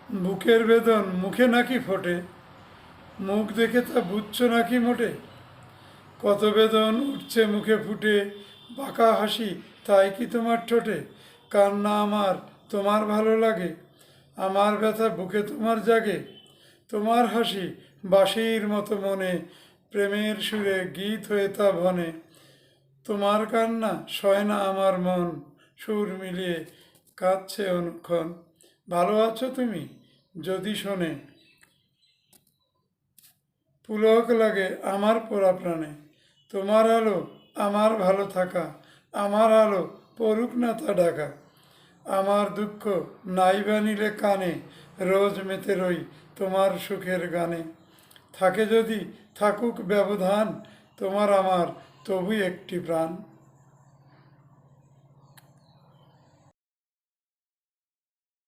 বুকের বেদন মুখে নাকি ফোটে, মুখ দেখে তা বুঝছো নাকি মোটে? কত বেদন উঠছে মুখে ফুটে, বাঁকা হাসি তাই কি তোমার ঠোঁটে? কান্না আমার তোমার ভালো লাগে, আমার ব্যথা বুকে তোমার জাগে। তোমার হাসি বাঁশির মতো মনে, প্রেমের সুরে গীত হয়ে তা বনে। তোমার কান্না সয় না আমার মন, সুর মিলিয়ে কাঁদছে অনুক্ষণ। ভালো আছো তুমি যদি শোনে, পুলক লাগে আমার পোড়া প্রাণে। তোমার আলো আমার ভালো থাকা, আমার আলো পড়ুক না তা ঢাকা। আমার দুঃখ নাই বা নিলে কানে, রোজ মেতে রই তোমার সুখের গানে। থাকে যদি থাকুক ব্যবধান, তোমার আমার তবুই একটি প্রাণ।